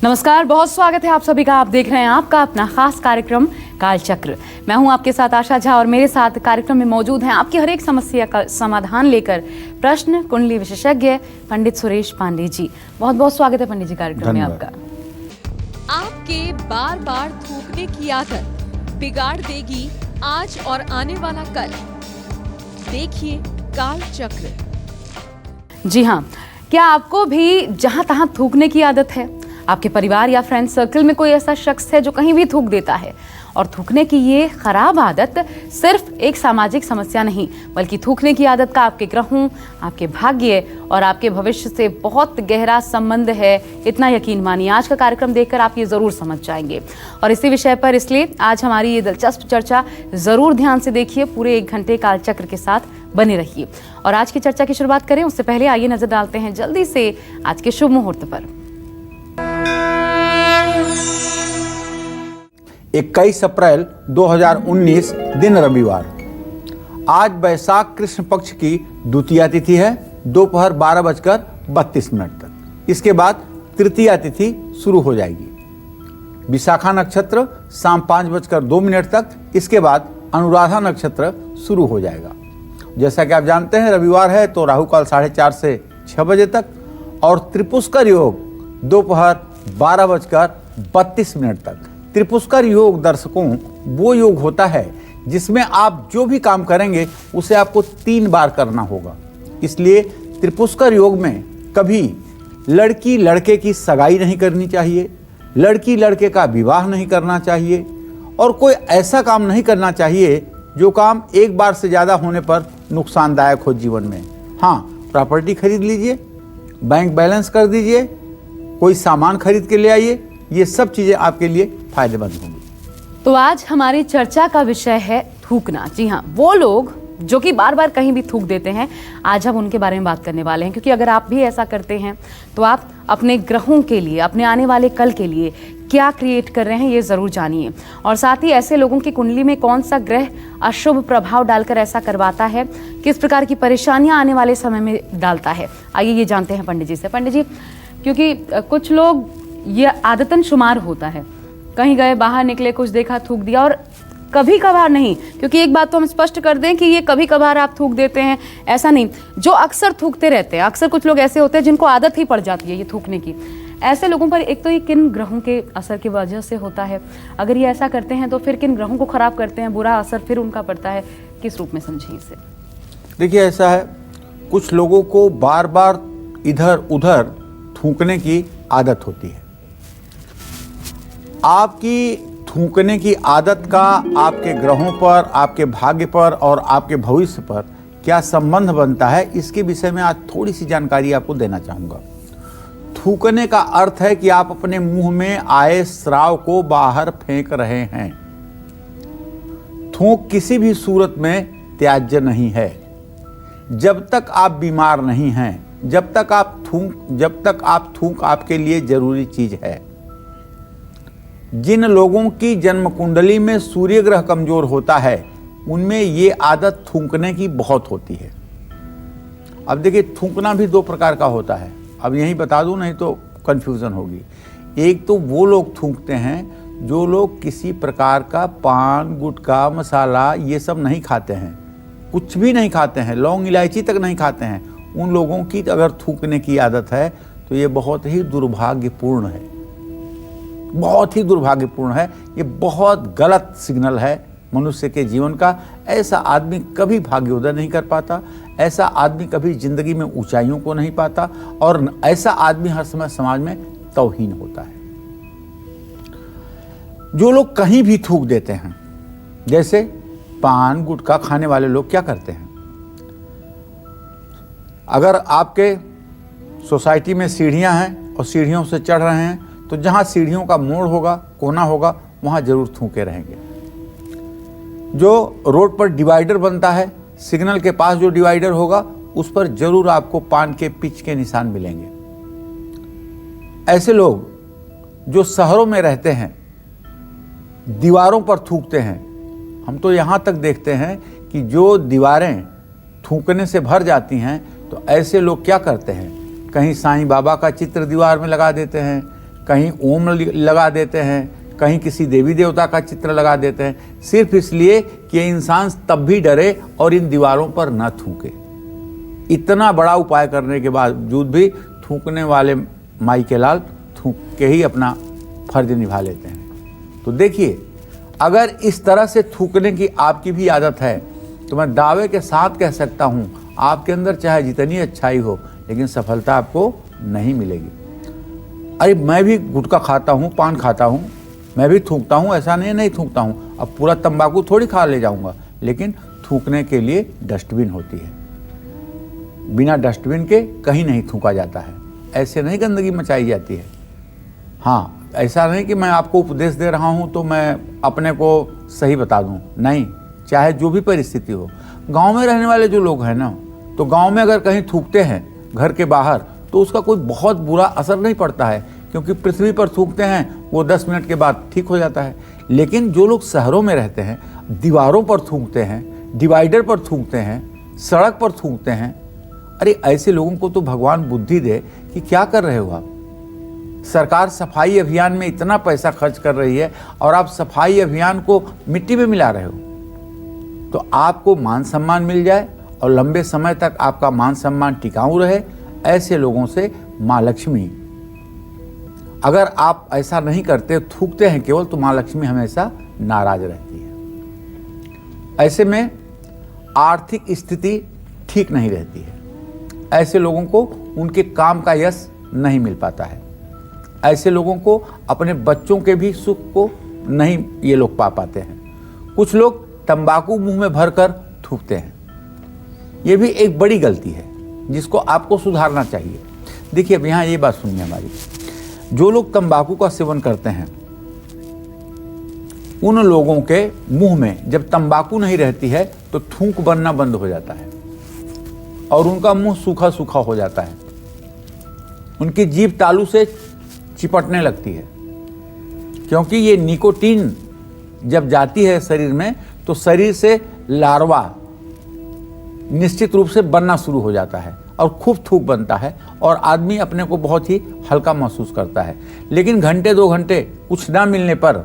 नमस्कार, बहुत स्वागत है आप सभी का। आप देख रहे हैं आपका अपना खास कार्यक्रम कालचक्र। मैं हूं आपके साथ आशा झा और मेरे साथ कार्यक्रम में मौजूद हैं आपकी हर एक समस्या का समाधान लेकर प्रश्न कुंडली विशेषज्ञ पंडित सुरेश पांडे जी। बहुत बहुत स्वागत है पंडित जी कार्यक्रम में आपका। आपके बार बार थूकने की आदत बिगाड़ देगी आज और आने वाला कल। देखिए कालचक्र। जी हाँ, क्या आपको भी जहां तहां थूकने की आदत है? आपके परिवार या फ्रेंड सर्कल में कोई ऐसा शख्स है जो कहीं भी थूक देता है? और थूकने की ये खराब आदत सिर्फ एक सामाजिक समस्या नहीं, बल्कि थूकने की आदत का आपके ग्रहों, आपके भाग्य और आपके भविष्य से बहुत गहरा संबंध है। इतना यकीन मानिए, आज का कार्यक्रम देखकर आप ये जरूर समझ जाएंगे। और इसी विषय पर इसलिए आज हमारी ये दिलचस्प चर्चा जरूर ध्यान से देखिए। पूरे 1 घंटे कालचक्र के साथ बने रहिए। और आज की चर्चा की शुरुआत करें उससे पहले आइए नजर डालते हैं जल्दी से आज के शुभ मुहूर्त पर। 21 अप्रैल 2019 दिन रविवार। आज वैशाख कृष्ण पक्ष की द्वितीया तिथि है, दोपहर 12:32 तक। इसके बाद तृतीया तिथि शुरू हो जाएगी। विशाखा नक्षत्र शाम 5:02 तक। इसके बाद अनुराधा नक्षत्र शुरू हो जाएगा। जैसा कि आप जानते हैं रविवार है तो राहु काल 4:30 से 6 बजे तक और त्रिपुष्कर योग दोपहर 12:32 तक। त्रिपुष्कर योग दर्शकों वो योग होता है जिसमें आप जो भी काम करेंगे उसे आपको 3 बार करना होगा। इसलिए त्रिपुष्कर योग में कभी लड़की लड़के की सगाई नहीं करनी चाहिए, लड़की लड़के का विवाह नहीं करना चाहिए और कोई ऐसा काम नहीं करना चाहिए जो काम एक बार से ज़्यादा होने पर नुकसानदायक हो जीवन में। हाँ, प्रॉपर्टी खरीद लीजिए, बैंक बैलेंस कर दीजिए, कोई सामान खरीद के ले आइए, ये सब चीज़ें आपके लिए फायदेमंद होंगी। तो आज हमारी चर्चा का विषय है थूकना। जी हाँ, वो लोग जो कि बार बार कहीं भी थूक देते हैं, आज हम उनके बारे में बात करने वाले हैं। क्योंकि अगर आप भी ऐसा करते हैं तो आप अपने ग्रहों के लिए, अपने आने वाले कल के लिए क्या क्रिएट कर रहे हैं ये ज़रूर जानिए। और साथ ही ऐसे लोगों की कुंडली में कौन सा ग्रह अशुभ प्रभाव डालकर ऐसा करवाता है, किस प्रकार की परेशानियां आने वाले समय में डालता है, आइए ये जानते हैं पंडित जी से। पंडित जी, क्योंकि कुछ लोग ये आदतन शुमार होता है, कहीं गए, बाहर निकले, कुछ देखा, थूक दिया। और कभी कभार नहीं, क्योंकि एक बात तो हम स्पष्ट कर दें कि ये कभी कभार आप थूक देते हैं ऐसा नहीं, जो अक्सर थूकते रहते हैं। अक्सर कुछ लोग ऐसे होते हैं जिनको आदत ही पड़ जाती है ये थूकने की। ऐसे लोगों पर एक तो ये किन ग्रहों के असर की वजह से होता है? अगर ये ऐसा करते हैं तो फिर किन ग्रहों को खराब करते हैं, बुरा असर फिर उनका पड़ता है, किस रूप में समझिए इसे? देखिए, ऐसा है, कुछ लोगों को बार बार इधर उधर थूकने की आदत होती है। आपकी थूकने की आदत का आपके ग्रहों पर, आपके भाग्य पर और आपके भविष्य पर क्या संबंध बनता है, इसके विषय में आज थोड़ी सी जानकारी आपको देना चाहूँगा। थूकने का अर्थ है कि आप अपने मुंह में आए स्राव को बाहर फेंक रहे हैं। थूक किसी भी सूरत में त्याज्य नहीं है। जब तक आप बीमार नहीं हैं, जब तक आप थूक आपके लिए जरूरी चीज है। जिन लोगों की जन्म कुंडली में सूर्य ग्रह कमजोर होता है उनमें ये आदत थूकने की बहुत होती है। अब देखिए, थूकना भी 2 प्रकार का होता है। अब यही बता दूं, नहीं तो कंफ्यूजन होगी। एक तो वो लोग थूकते हैं जो लोग किसी प्रकार का पान, गुटखा, मसाला ये सब नहीं खाते हैं, कुछ भी नहीं खाते हैं, लौंग इलायची तक नहीं खाते हैं। उन लोगों की अगर थूकने की आदत है तो ये बहुत ही दुर्भाग्यपूर्ण है, बहुत ही दुर्भाग्यपूर्ण है। ये बहुत गलत सिग्नल है मनुष्य के जीवन का। ऐसा आदमी कभी भाग्योदय नहीं कर पाता, ऐसा आदमी कभी जिंदगी में ऊंचाइयों को नहीं पाता और ऐसा आदमी हर समय समाज में तौहीन होता है। जो लोग कहीं भी थूक देते हैं, जैसे पान गुटखा खाने वाले लोग क्या करते हैं, अगर आपके सोसाइटी में सीढ़ियां हैं और सीढ़ियों से चढ़ रहे हैं तो जहां सीढ़ियों का मोड़ होगा, कोना होगा, वहां जरूर थूके रहेंगे। जो रोड पर डिवाइडर बनता है, सिग्नल के पास जो डिवाइडर होगा उस पर जरूर आपको पान के पिच के निशान मिलेंगे। ऐसे लोग जो शहरों में रहते हैं दीवारों पर थूकते हैं। हम तो यहाँ तक देखते हैं कि जो दीवारें थूकने से भर जाती हैं तो ऐसे लोग क्या करते हैं, कहीं साईं बाबा का चित्र दीवार में लगा देते हैं, कहीं ओम लगा देते हैं, कहीं किसी देवी देवता का चित्र लगा देते हैं, सिर्फ इसलिए कि इंसान तब भी डरे और इन दीवारों पर न थूके। इतना बड़ा उपाय करने के बावजूद भी थूकने वाले माई के लाल थूक के ही अपना फर्ज निभा लेते हैं। तो देखिए, अगर इस तरह से थूकने की आपकी भी आदत है तो मैं दावे के साथ कह सकता हूँ, आपके अंदर चाहे जितनी अच्छाई हो लेकिन सफलता आपको नहीं मिलेगी। अरे मैं भी गुटखा खाता हूँ, पान खाता हूँ, मैं भी थूकता हूँ, ऐसा नहीं थूकता हूँ। अब पूरा तंबाकू थोड़ी खा ले जाऊँगा, लेकिन थूकने के लिए डस्टबिन होती है। बिना डस्टबिन के कहीं नहीं थूका जाता है, ऐसे नहीं गंदगी मचाई जाती है। हाँ, ऐसा नहीं कि मैं आपको उपदेश दे रहा हूँ तो मैं अपने को सही बता दूँ, नहीं, चाहे जो भी परिस्थिति हो। गांव में रहने वाले जो लोग हैं ना, तो गांव में अगर कहीं थूकते हैं घर के बाहर तो उसका कोई बहुत बुरा असर नहीं पड़ता है, क्योंकि पृथ्वी पर थूकते हैं वो 10 मिनट के बाद ठीक हो जाता है। लेकिन जो लोग शहरों में रहते हैं, दीवारों पर थूकते हैं, डिवाइडर पर थूकते हैं, सड़क पर थूकते हैं, अरे ऐसे लोगों को तो भगवान बुद्धि दे कि क्या कर रहे हो आप। सरकार सफाई अभियान में इतना पैसा खर्च कर रही है और आप सफाई अभियान को मिट्टी में मिला रहे हो। तो आपको मान सम्मान मिल जाए और लंबे समय तक आपका मान सम्मान टिकाऊ रहे, ऐसे लोगों से माँ लक्ष्मी, अगर आप ऐसा नहीं करते, थूकते हैं केवल, तो माँ लक्ष्मी हमेशा नाराज रहती है। ऐसे में आर्थिक स्थिति ठीक नहीं रहती है, ऐसे लोगों को उनके काम का यश नहीं मिल पाता है, ऐसे लोगों को अपने बच्चों के भी सुख को नहीं ये लोग पा पाते हैं। कुछ लोग तंबाकू मुंह में भरकर थूकते हैं, ये भी एक बड़ी गलती है जिसको आपको सुधारना चाहिए। देखिए, अब यहाँ ये बात सुनिए हमारी, जो लोग तंबाकू का सेवन करते हैं उन लोगों के मुंह में जब तंबाकू नहीं रहती है तो थूक बनना बंद हो जाता है और उनका मुंह सूखा सूखा हो जाता है, उनकी जीभ तालू से चिपटने लगती है, क्योंकि ये निकोटीन जब जाती है शरीर में तो शरीर से लार्वा निश्चित रूप से बनना शुरू हो जाता है और खूब थूक बनता है और आदमी अपने को बहुत ही हल्का महसूस करता है। लेकिन घंटे 2 घंटे कुछ ना मिलने पर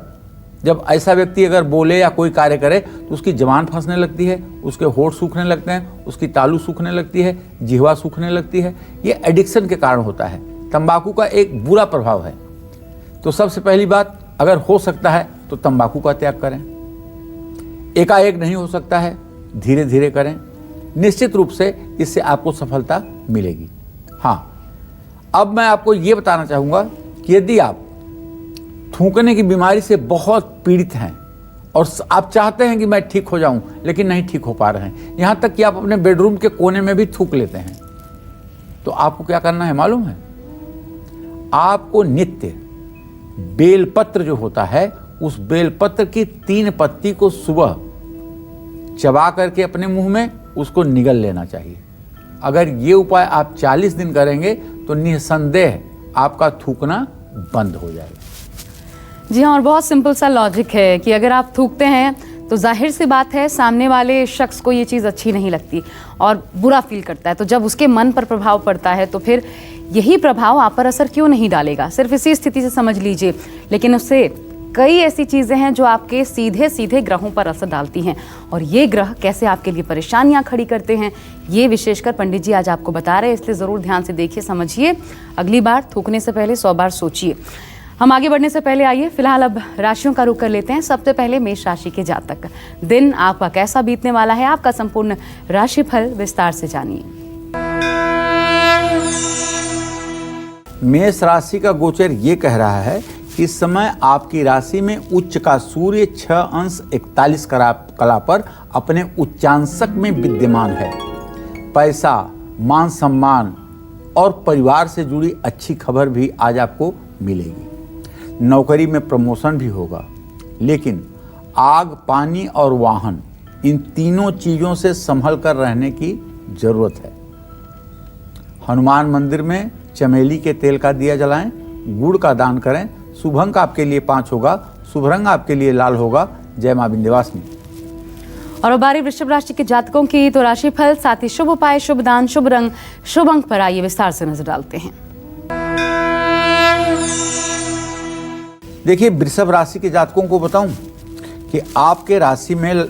जब ऐसा व्यक्ति अगर बोले या कोई कार्य करे तो उसकी जबान फंसने लगती है, उसके होंठ सूखने लगते हैं, उसकी तालू सूखने लगती है, जिह्वा सूखने लगती है। ये एडिक्शन के कारण होता है, तंबाकू का एक बुरा प्रभाव है। तो सबसे पहली बात, अगर हो सकता है तो तंबाकू का त्याग करें। एकाएक नहीं हो सकता है, धीरे धीरे करें, निश्चित रूप से इससे आपको सफलता मिलेगी। हाँ, अब मैं आपको ये बताना चाहूँगा कि यदि आप थूकने की बीमारी से बहुत पीड़ित हैं और आप चाहते हैं कि मैं ठीक हो जाऊं, लेकिन नहीं ठीक हो पा रहे हैं, यहाँ तक कि आप अपने बेडरूम के कोने में भी थूक लेते हैं, तो आपको क्या करना है मालूम है? आपको नित्य बेलपत्र जो होता है, उस बेलपत्र की 3 पत्ती को सुबह चबा करके अपने मुंह में उसको निगल लेना चाहिए। अगर ये उपाय आप 40 दिन करेंगे तो निसंदेह आपका थूकना बंद हो जाएगा। जी हाँ, और बहुत सिंपल सा लॉजिक है कि अगर आप थूकते हैं तो जाहिर सी बात है सामने वाले शख्स को ये चीज़ अच्छी नहीं लगती और बुरा फील करता है। तो जब उसके मन पर प्रभाव पड़ता है तो फिर यही प्रभाव आप पर असर क्यों नहीं डालेगा, सिर्फ इसी स्थिति से समझ लीजिए। लेकिन उससे कई ऐसी चीज़ें हैं जो आपके सीधे सीधे ग्रहों पर असर डालती हैं, और ये ग्रह कैसे आपके लिए परेशानियां खड़ी करते हैं ये विशेषकर पंडित जी आज आपको बता रहे हैं, इसलिए ज़रूर ध्यान से देखिए, समझिए। अगली बार थूकने से पहले 100 बार सोचिए। हम आगे बढ़ने से पहले आइए फिलहाल अब राशियों का रुख कर लेते हैं। सबसे पहले मेष राशि के जातक, दिन आपका कैसा बीतने वाला है, आपका संपूर्ण राशिफल विस्तार से जानिए। मेष राशि का गोचर ये कह रहा है कि इस समय आपकी राशि में उच्च का सूर्य 6 अंश 41 कला पर अपने उच्चांशक में विद्यमान है। पैसा, मान सम्मान और परिवार से जुड़ी अच्छी खबर भी आज आपको मिलेगी। नौकरी में प्रमोशन भी होगा, लेकिन आग, पानी और वाहन, इन तीनों चीज़ों से संभल कर रहने की जरूरत है। हनुमान मंदिर में चमेली के तेल का दिया जलाएं, गुड़ का दान करें। शुभ अंक आपके लिए 5 होगा, शुभ रंग आपके लिए लाल होगा। जय मां विंध्यवासिनी। और बारी वृषभ राशि के जातकों की तो राशिफल, साथ ही शुभ उपाय, शुभ दान, शुभ रंग, शुभ अंक पर आइए विस्तार से नजर डालते हैं। देखिए, वृषभ राशि के जातकों को बताऊं कि आपके राशि में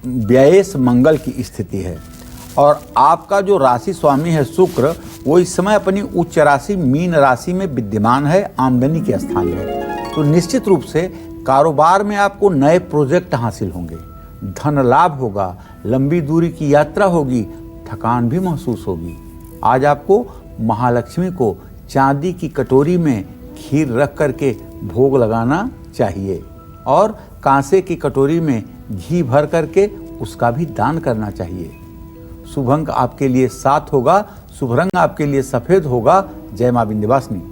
व्ययेश मंगल की स्थिति है और आपका जो राशि स्वामी है शुक्र, वो इस समय अपनी उच्च राशि मीन राशि में विद्यमान है, आमदनी के स्थान है। तो निश्चित रूप से कारोबार में आपको नए प्रोजेक्ट हासिल होंगे, धन लाभ होगा, लंबी दूरी की यात्रा होगी, थकान भी महसूस होगी। आज आपको महालक्ष्मी को चांदी की कटोरी में खीर रख करके भोग लगाना चाहिए और कांसे की कटोरी में घी भर करके उसका भी दान करना चाहिए। शुभ अंक आपके लिए 7 होगा, शुभ रंग आपके लिए सफेद होगा। जय मां विंध्यवासिनी।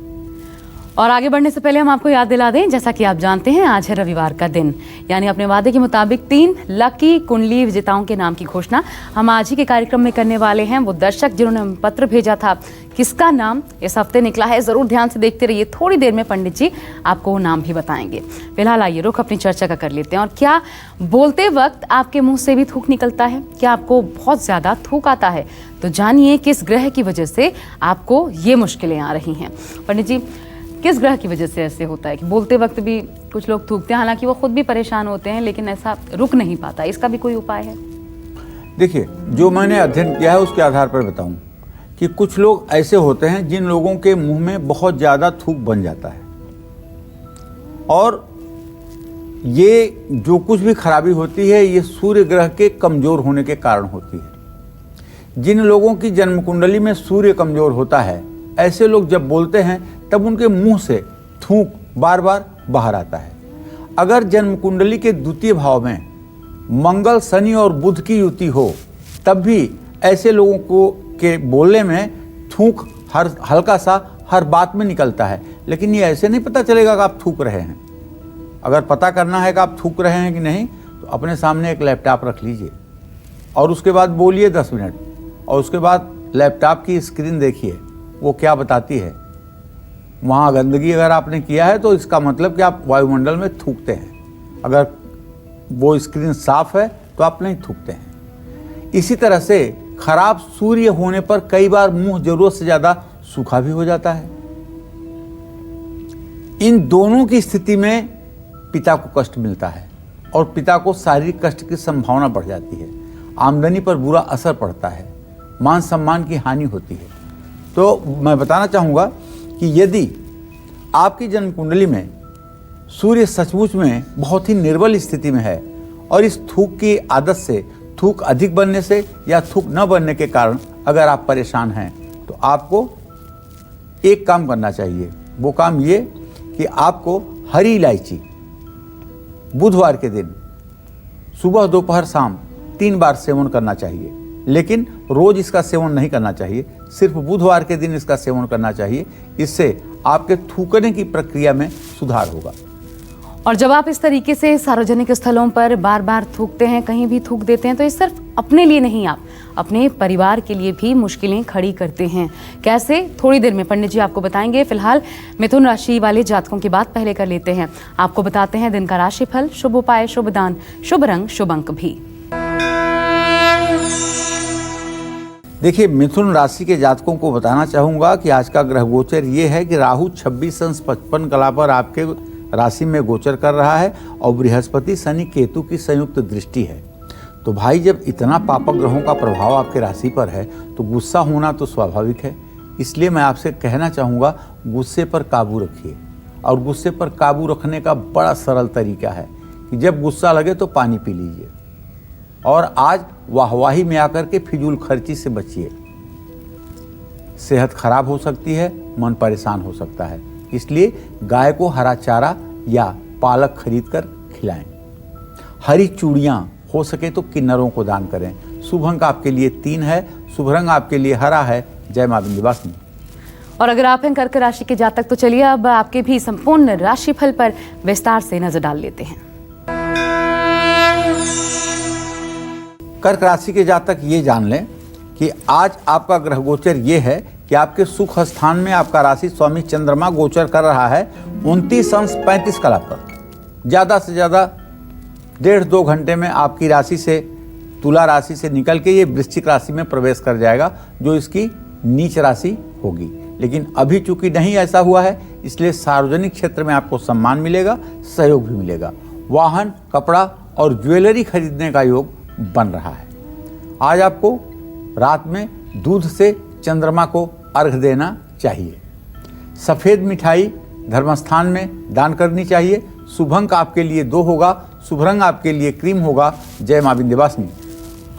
और आगे बढ़ने से पहले हम आपको याद दिला दें, जैसा कि आप जानते हैं आज है रविवार का दिन, यानी अपने वादे के मुताबिक 3 लकी कुंडली विजेताओं के नाम की घोषणा हम आज ही के कार्यक्रम में करने वाले हैं। वो दर्शक जिन्होंने हमें पत्र भेजा था, किसका नाम इस हफ्ते निकला है, जरूर ध्यान से देखते रहिए। थोड़ी देर में पंडित जी आपको वो नाम भी बताएंगे। फिलहाल आइए रुख अपनी चर्चा का कर लेते हैं। और क्या बोलते वक्त आपके मुंह से भी थूक निकलता है? क्या आपको बहुत ज्यादा थूक आता है? तो जानिए किस ग्रह की वजह से आपको ये मुश्किलें आ रही हैं। पंडित जी, किस ग्रह की वजह से ऐसे होता है कि बोलते वक्त भी कुछ लोग थूकते हैं, हालांकि वो खुद भी परेशान होते हैं, लेकिन ऐसा रुक नहीं पाता? इसका भी कोई उपाय है? देखिए, जो मैंने अध्ययन किया है उसके आधार पर बताऊं कि कुछ लोग ऐसे होते हैं जिन लोगों के मुंह में बहुत ज़्यादा थूक बन जाता है और ये जो कुछ भी खराबी होती है ये सूर्य ग्रह के कमज़ोर होने के कारण होती है। जिन लोगों की जन्म कुंडली में सूर्य कमज़ोर होता है, ऐसे लोग जब बोलते हैं तब उनके मुंह से थूक बार बार बाहर आता है। अगर जन्म कुंडली के द्वितीय भाव में मंगल, शनि और बुध की युति हो, तब भी ऐसे लोगों को के बोलने में थूक हल्का सा हर बात में निकलता है। लेकिन ये ऐसे नहीं पता चलेगा कि आप थूक रहे हैं। अगर पता करना है कि आप थूक रहे हैं कि नहीं, तो अपने सामने एक लैपटॉप रख लीजिए और उसके बाद बोलिए 10 मिनट और उसके बाद लैपटॉप की स्क्रीन देखिए वो क्या बताती है। वहाँ गंदगी अगर आपने किया है तो इसका मतलब कि आप वायुमंडल में थूकते हैं। अगर वो स्क्रीन साफ है तो आप नहीं थूकते हैं। इसी तरह से खराब सूर्य होने पर कई बार मुंह जरूरत से ज़्यादा सूखा भी हो जाता है। इन दोनों की स्थिति में पिता को कष्ट मिलता है और पिता को शारीरिक कष्ट की संभावना बढ़ जाती है। आमदनी पर बुरा असर पड़ता है, मान सम्मान की हानि होती है। तो मैं बताना चाहूँगा कि यदि आपकी जन्म कुंडली में सूर्य सचमुच में बहुत ही निर्बल स्थिति में है और इस थूक की आदत से, थूक अधिक बनने से या थूक न बनने के कारण अगर आप परेशान हैं, तो आपको एक काम करना चाहिए। वो काम ये कि आपको हरी इलायची बुधवार के दिन सुबह, दोपहर, शाम 3 बार सेवन करना चाहिए। लेकिन रोज इसका सेवन नहीं करना चाहिए, सिर्फ बुधवार के दिन इसका सेवन करना चाहिए। इससे आपके थूकने की प्रक्रिया में सुधार होगा। और जब आप इस तरीके से सार्वजनिक स्थलों पर बार बार थूकते हैं, कहीं भी थूक देते हैं, तो ये सिर्फ अपने लिए नहीं, आप अपने परिवार के लिए भी मुश्किलें खड़ी करते हैं। कैसे? थोड़ी देर में पंडित जी आपको बताएंगे। फिलहाल मिथुन राशि वाले जातकों की बात पहले कर लेते हैं। आपको बताते हैं दिन का राशिफल, शुभ उपाय, शुभ दान, शुभ रंग, शुभ अंक भी। देखिए, मिथुन राशि के जातकों को बताना चाहूँगा कि आज का ग्रह गोचर ये है कि राहु 26 अंश 55 कला पर आपके राशि में गोचर कर रहा है और बृहस्पति, शनि, केतु की संयुक्त दृष्टि है। तो भाई, जब इतना पापक ग्रहों का प्रभाव आपके राशि पर है तो गुस्सा होना तो स्वाभाविक है। इसलिए मैं आपसे कहना चाहूँगा, गुस्से पर काबू रखिए। और गुस्से पर काबू रखने का बड़ा सरल तरीका है कि जब गुस्सा लगे तो पानी पी लीजिए और आज वाहवाही में आकर के फिजूल खर्ची से बचिए। सेहत खराब हो सकती है, मन परेशान हो सकता है। इसलिए गाय को हरा चारा या पालक खरीद कर खिलाएं। हरी चूड़ियाँ हो सके तो किन्नरों को दान करें। शुभ अंक आपके लिए 3 है, शुभ रंग आपके लिए हरा है। जय मां विंध्यवासिनी। और अगर आप हैं कर्क राशि के जातक, तो चलिए अब आपके भी संपूर्ण राशिफल पर विस्तार से नजर डाल लेते हैं। कर्क राशि के जातक ये जान लें कि आज आपका ग्रह गोचर ये है कि आपके सुख स्थान में आपका राशि स्वामी चंद्रमा गोचर कर रहा है 29 अंश 35 कला पर। ज़्यादा से ज़्यादा 1.5-2 घंटे में आपकी राशि से, तुला राशि से निकल के ये वृश्चिक राशि में प्रवेश कर जाएगा, जो इसकी नीच राशि होगी। लेकिन अभी चूंकि नहीं ऐसा हुआ है, इसलिए सार्वजनिक क्षेत्र में आपको सम्मान मिलेगा, सहयोग भी मिलेगा। वाहन, कपड़ा और ज्वेलरी खरीदने का योग बन रहा है। आज आपको रात में दूध से चंद्रमा को अर्घ देना चाहिए। सफ़ेद मिठाई धर्मस्थान में दान करनी चाहिए। शुभ अंक आपके लिए 2 होगा, शुभ रंग आपके लिए क्रीम होगा। जय मां विंध्यवासिनी।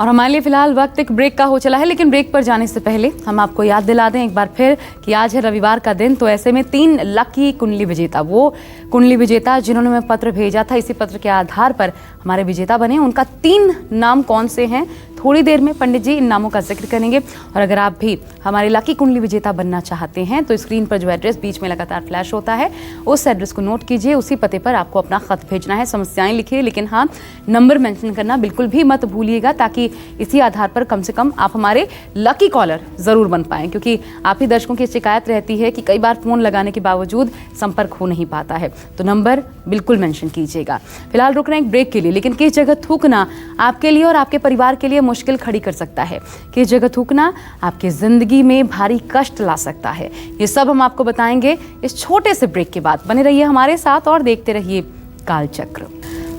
और हमारे लिए फिलहाल वक्त एक ब्रेक का हो चला है, लेकिन ब्रेक पर जाने से पहले हम आपको याद दिला दें एक बार फिर कि आज है रविवार का दिन। तो ऐसे में 3 लकी कुंडली विजेता, वो कुंडली विजेता जिन्होंने हमें पत्र भेजा था, इसी पत्र के आधार पर हमारे विजेता बने, उनका 3 नाम कौन से हैं थोड़ी देर में पंडित जी इन नामों का जिक्र करेंगे। और अगर आप भी हमारे लकी कुंडली विजेता बनना चाहते हैं तो स्क्रीन पर जो एड्रेस बीच में लगातार फ्लैश होता है उस एड्रेस को नोट कीजिए, उसी पते पर आपको अपना खत भेजना है। समस्याएं लिखिए, लेकिन हाँ, नंबर मेंशन करना बिल्कुल भी मत भूलिएगा, ताकि इसी आधार पर कम से कम आप हमारे लकी कॉलर जरूर बन पाएं, क्योंकि आप ही दर्शकों की शिकायत रहती है कि कई बार फोन लगाने के बावजूद संपर्क हो नहीं पाता है। तो नंबर बिल्कुल मेंशन कीजिएगा। फिलहाल रुक रहे हैं एक ब्रेक के लिए, लेकिन किस जगह थूकना आपके लिए और आपके परिवार के लिए मुश्किल खड़ी कर सकता है, किस जगह थूकना आपकी जिंदगी में भारी कष्ट ला सकता है, ये सब हम आपको बताएंगे इस छोटे से ब्रेक के बाद। बने रहिए हमारे साथ और देखते रहिए कालचक्र।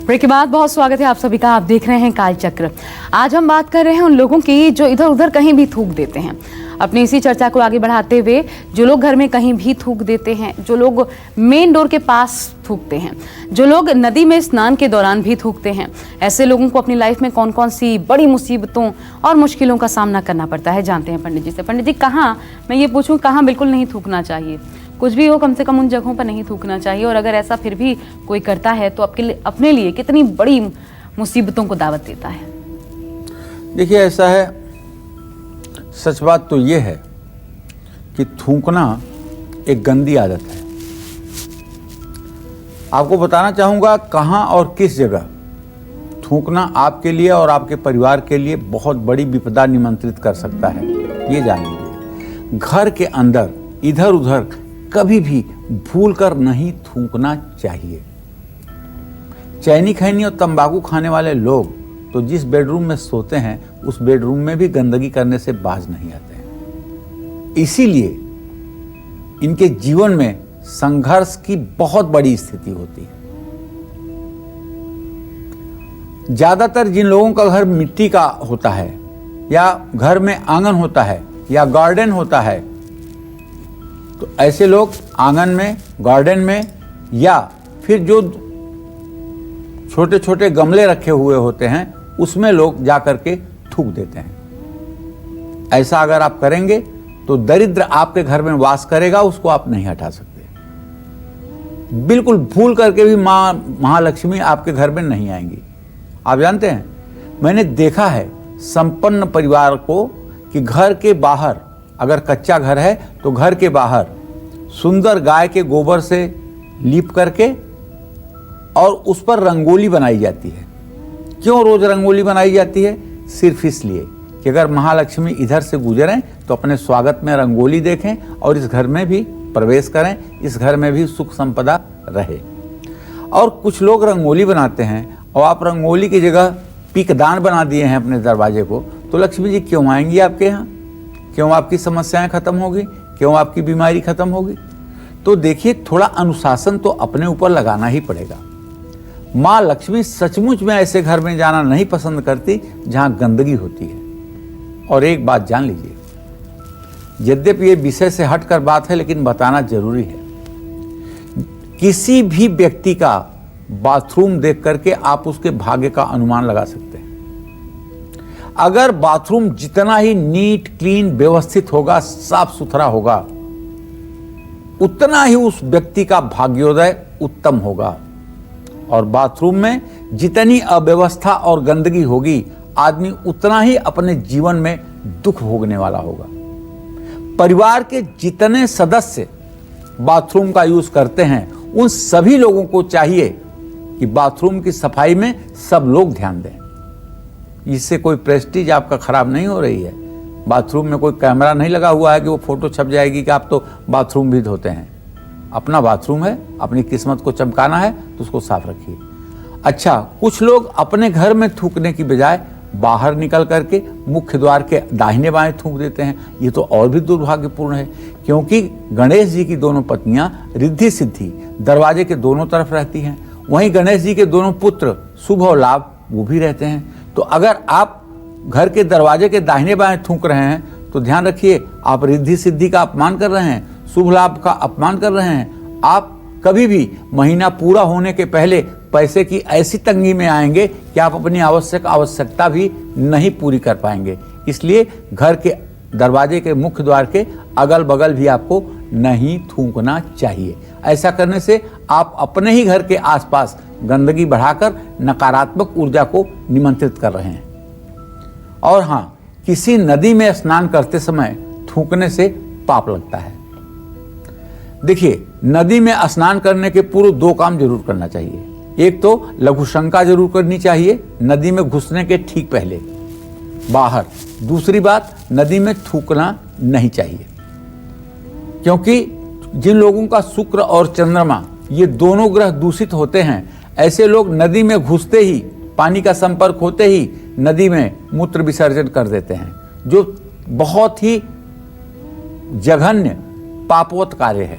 ब्रेक के बाद बहुत स्वागत है आप सभी का। आप देख रहे हैं कालचक्र। आज हम बात कर रहे हैं उन लोगों की जो इधर उधर कहीं भी थूक देते हैं। अपनी इसी चर्चा को आगे बढ़ाते हुए, जो लोग घर में कहीं भी थूक देते हैं, जो लोग मेन डोर के पास थूकते हैं, जो लोग नदी में स्नान के दौरान भी थूकते हैं, ऐसे लोगों को अपनी लाइफ में कौन कौन सी बड़ी मुसीबतों और मुश्किलों का सामना करना पड़ता है, जानते हैं पंडित जी से। पंडित जी, कहाँ, मैं ये पूछूं, कहाँ बिल्कुल नहीं थूकना चाहिए? कुछ भी हो, कम से कम उन जगहों पर नहीं थूकना चाहिए। और अगर ऐसा फिर भी कोई करता है तो अपने लिए कितनी बड़ी मुसीबतों को दावत देता है? देखिए, ऐसा है, सच बात तो ये है कि थूकना एक गंदी आदत है। आपको बताना चाहूँगा कहाँ और किस जगह थूकना आपके लिए और आपके परिवार के लिए बहुत बड़ी विपदा निमंत्रित कर सकता है, ये जान लीजिए। घर के अंदर इधर उधर कभी भी भूलकर नहीं थूकना चाहिए। चैनी खैनी और तंबाकू खाने वाले लोग तो जिस बेडरूम में सोते हैं उस बेडरूम में भी गंदगी करने से बाज नहीं आते हैं। इसीलिए इनके जीवन में संघर्ष की बहुत बड़ी स्थिति होती है। ज्यादातर जिन लोगों का घर मिट्टी का होता है या घर में आंगन होता है या गार्डन होता है, तो ऐसे लोग आंगन में, गार्डन में या फिर जो छोटे छोटे गमले रखे हुए होते हैं उसमें लोग जाकर के थूक देते हैं। ऐसा अगर आप करेंगे तो दरिद्र आपके घर में वास करेगा, उसको आप नहीं हटा सकते। बिल्कुल भूल करके भी माँ महालक्ष्मी आपके घर में नहीं आएंगी। आप जानते हैं, मैंने देखा है संपन्न परिवार को कि घर के बाहर, अगर कच्चा घर है तो घर के बाहर सुंदर गाय के गोबर से लीप करके और उस पर रंगोली बनाई जाती है। क्यों रोज रंगोली बनाई जाती है? सिर्फ इसलिए कि अगर महालक्ष्मी इधर से गुजरें तो अपने स्वागत में रंगोली देखें और इस घर में भी प्रवेश करें, इस घर में भी सुख संपदा रहे। और कुछ लोग रंगोली बनाते हैं और आप रंगोली की जगह पिकदान बना दिए हैं अपने दरवाजे को, तो लक्ष्मी जी क्यों आएंगी आपके यहाँ? क्यों आपकी समस्याएं खत्म होगी? क्यों आपकी बीमारी खत्म होगी? तो देखिए, थोड़ा अनुशासन तो अपने ऊपर लगाना ही पड़ेगा। माँ लक्ष्मी सचमुच में ऐसे घर में जाना नहीं पसंद करती जहां गंदगी होती है। और एक बात जान लीजिए, यद्यपि ये विषय से हटकर बात है लेकिन बताना जरूरी है। किसी भी व्यक्ति का बाथरूम देख करके आप उसके भाग्य का अनुमान लगा सकते हैं। अगर बाथरूम जितना ही नीट, क्लीन, व्यवस्थित होगा, साफ सुथरा होगा, उतना ही उस व्यक्ति का भाग्योदय उत्तम होगा। और बाथरूम में जितनी अव्यवस्था और गंदगी होगी, आदमी उतना ही अपने जीवन में दुख भोगने वाला होगा। परिवार के जितने सदस्य बाथरूम का यूज करते हैं, उन सभी लोगों को चाहिए कि बाथरूम की सफाई में सब लोग ध्यान दें। इससे कोई प्रेस्टीज आपका खराब नहीं हो रही है। बाथरूम में कोई कैमरा नहीं लगा हुआ है कि वो फोटो छप जाएगी कि आप तो बाथरूम भी धोते हैं। अपना बाथरूम है, अपनी किस्मत को चमकाना है तो उसको साफ रखिए। अच्छा, कुछ लोग अपने घर में थूकने की बजाय बाहर निकल करके मुख्य द्वार के दाहिने बाएं थूक देते हैं। ये तो और भी दुर्भाग्यपूर्ण है, क्योंकि गणेश जी की दोनों पत्नियां रिद्धि सिद्धि दरवाजे के दोनों तरफ रहती हैं। वहीं गणेश जी के दोनों पुत्र शुभ और लाभ वो भी रहते हैं। तो अगर आप घर के दरवाजे के दाहिने बाएं थूक रहे हैं तो ध्यान रखिए, आप रिद्धि सिद्धि का अपमान कर रहे हैं, शुभ लाभ का अपमान कर रहे हैं। आप कभी भी महीना पूरा होने के पहले पैसे की ऐसी तंगी में आएंगे कि आप अपनी आवश्यकता भी नहीं पूरी कर पाएंगे। इसलिए घर के दरवाजे के मुख्य द्वार के अगल बगल भी आपको नहीं थूकना चाहिए। ऐसा करने से आप अपने ही घर के आसपास गंदगी बढ़ाकर नकारात्मक ऊर्जा को निमंत्रित कर रहे हैं। और हाँ, किसी नदी में स्नान करते समय थूकने से पाप लगता है। देखिए, नदी में स्नान करने के पूर्व 2 काम जरूर करना चाहिए। एक तो लघु शंका जरूर करनी चाहिए नदी में घुसने के ठीक पहले बाहर। दूसरी बात, नदी में थूकना नहीं चाहिए, क्योंकि जिन लोगों का शुक्र और चंद्रमा ये दोनों ग्रह दूषित होते हैं, ऐसे लोग नदी में घुसते ही, पानी का संपर्क होते ही नदी में मूत्र विसर्जन कर देते हैं, जो बहुत ही जघन्य पापवत कार्य है।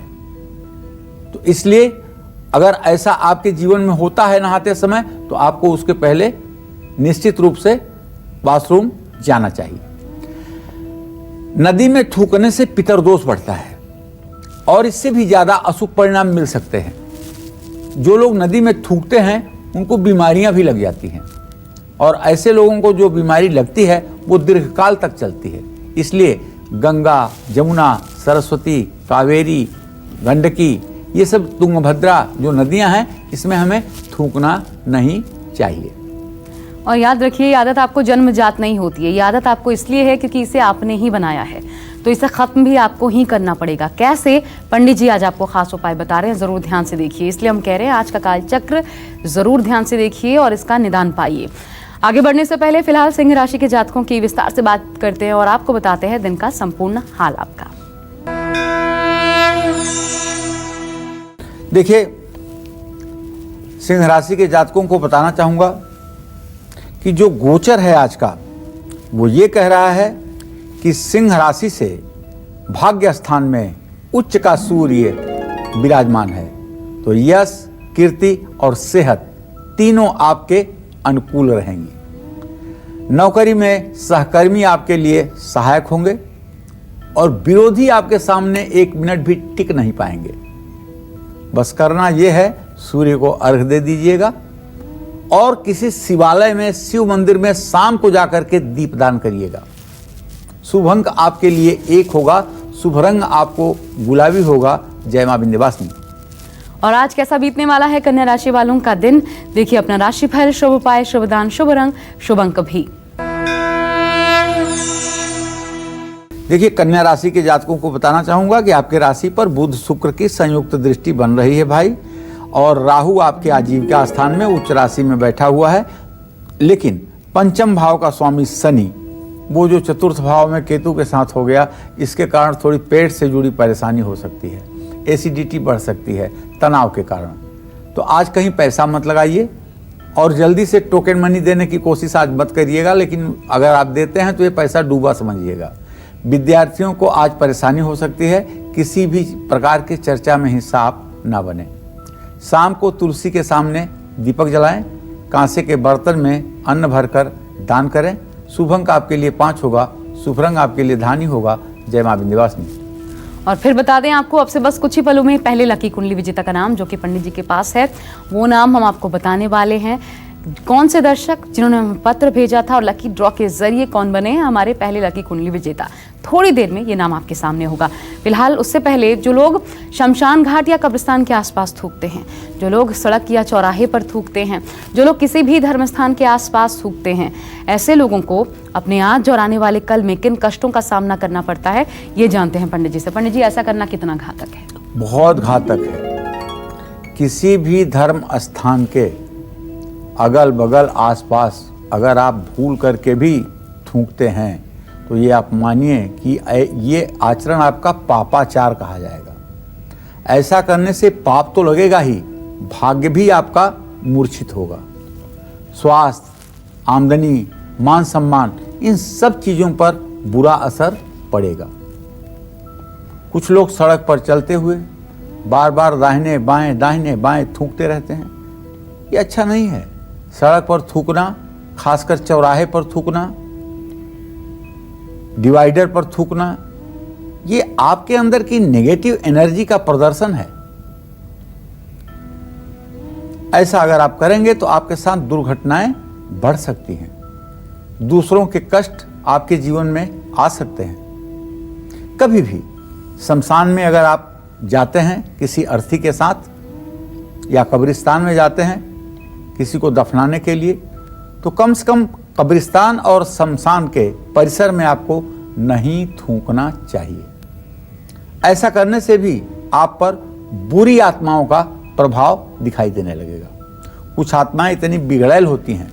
तो इसलिए अगर ऐसा आपके जीवन में होता है नहाते समय, तो आपको उसके पहले निश्चित रूप से बाथरूम जाना चाहिए। नदी में थूकने से पितरदोष बढ़ता है और इससे भी ज्यादा अशुभ परिणाम मिल सकते हैं। जो लोग नदी में थूकते हैं उनको बीमारियां भी लग जाती हैं, और ऐसे लोगों को जो बीमारी लगती है वो दीर्घकाल तक चलती है। इसलिए गंगा, जमुना, सरस्वती, कावेरी, गंडकी, ये सब तुंगभद्रा जो नदियां हैं, इसमें हमें थूकना नहीं चाहिए। और याद रखिए, ये आदत आपको जन्मजात नहीं होती है। ये आदत आपको इसलिए है क्योंकि इसे आपने ही बनाया है, तो इसे खत्म भी आपको ही करना पड़ेगा। कैसे? पंडित जी आज आपको खास उपाय बता रहे हैं, जरूर ध्यान से देखिए। इसलिए हम कह रहे हैं आज का कालचक्र जरूर ध्यान से देखिए और इसका निदान पाइए। आगे बढ़ने से पहले फिलहाल सिंह राशि के जातकों की विस्तार से बात करते हैं और आपको बताते हैं दिन का संपूर्ण हाल आपका। देखिए, सिंह राशि के जातकों को बताना चाहूंगा कि जो गोचर है आज का, वो ये कह रहा है कि सिंह राशि से भाग्य स्थान में उच्च का सूर्य विराजमान है। तो यश, कीर्ति और सेहत तीनों आपके अनुकूल रहेंगी। नौकरी में सहकर्मी आपके लिए सहायक होंगे और विरोधी आपके सामने 1 मिनट भी टिक नहीं पाएंगे। बस करना यह है, सूर्य को अर्घ्य दे दीजिएगा और किसी शिवालय में, शिव मंदिर में शाम को जाकर के दीपदान करिएगा। शुभ अंक आपके लिए 1 होगा, शुभ रंग आपको गुलाबी होगा। जय मां विंध्यवासिनी। और आज कैसा बीतने वाला है कन्या राशि वालों का दिन, देखिए अपना राशिफल, शुभ उपाय, शुभ दान, शुभ रंग, शुभ अंक भी। देखिए, कन्या राशि के जातकों को बताना चाहूंगा कि आपके राशि पर बुध शुक्र की संयुक्त दृष्टि बन रही है भाई, और राहु आपके आजीविका स्थान में उच्च राशि में बैठा हुआ है। लेकिन पंचम भाव का स्वामी शनि, वो जो चतुर्थ भाव में केतु के साथ हो गया, इसके कारण थोड़ी पेट से जुड़ी परेशानी हो सकती है, एसिडिटी बढ़ सकती है तनाव के कारण। तो आज कहीं पैसा मत लगाइए और जल्दी से टोकन मनी देने की कोशिश आज मत करिएगा, लेकिन अगर आप देते हैं तो ये पैसा डूबा समझिएगा। विद्यार्थियों को आज परेशानी हो सकती है, किसी भी प्रकार की चर्चा में हिस्सा आप ना बने। शाम को तुलसी के सामने दीपक जलाएं, कांसे के बर्तन में अन्न भरकर दान करें। शुभ अंक आपके लिए 5 होगा, शुभ रंग आपके लिए धानी होगा। जय मां विंध्यवासिनी। और फिर बता दें आपको अब से बस कुछ ही पलों में पहले लकी कुंडली विजेता का नाम जो कि पंडित जी के पास है, वो नाम हम आपको बताने वाले हैं। कौन से दर्शक जिन्होंने हमें पत्र भेजा था और लकी ड्रॉ के जरिए कौन बने हैं हमारे पहले लकी कुंडली विजेता, थोड़ी देर में ये नाम आपके सामने होगा। फिलहाल उससे पहले जो लोग शमशान घाट या कब्रिस्तान के आसपास थूकते हैं, जो लोग सड़क या चौराहे पर थूकते हैं, जो लोग किसी भी धर्म स्थान के आसपास थूकते हैं, ऐसे लोगों को अपने आज और आने वाले कल में किन कष्टों का सामना करना पड़ता है, ये जानते हैं पंडित जी से। पंडित जी, ऐसा करना कितना घातक है? बहुत घातक है। किसी भी धर्म स्थान के अगल बगल आसपास अगर आप भूल करके भी थूकते हैं तो ये आप मानिए कि ये आचरण आपका पापाचार कहा जाएगा। ऐसा करने से पाप तो लगेगा ही, भाग्य भी आपका मूर्छित होगा। स्वास्थ्य, आमदनी, मान सम्मान, इन सब चीज़ों पर बुरा असर पड़ेगा। कुछ लोग सड़क पर चलते हुए बार बार दाहिने बाएं थूकते रहते हैं। ये अच्छा नहीं है। सड़क पर थूकना, खासकर चौराहे पर थूकना, डिवाइडर पर थूकना, ये आपके अंदर की नेगेटिव एनर्जी का प्रदर्शन है। ऐसा अगर आप करेंगे तो आपके साथ दुर्घटनाएं बढ़ सकती हैं, दूसरों के कष्ट आपके जीवन में आ सकते हैं। कभी भी शमशान में अगर आप जाते हैं किसी अर्थी के साथ या कब्रिस्तान में जाते हैं किसी को दफनाने के लिए, तो कम से कम कब्रिस्तान और शमशान के परिसर में आपको नहीं थूकना चाहिए। ऐसा करने से भी आप पर बुरी आत्माओं का प्रभाव दिखाई देने लगेगा। कुछ आत्माएं इतनी बिगड़ैल होती हैं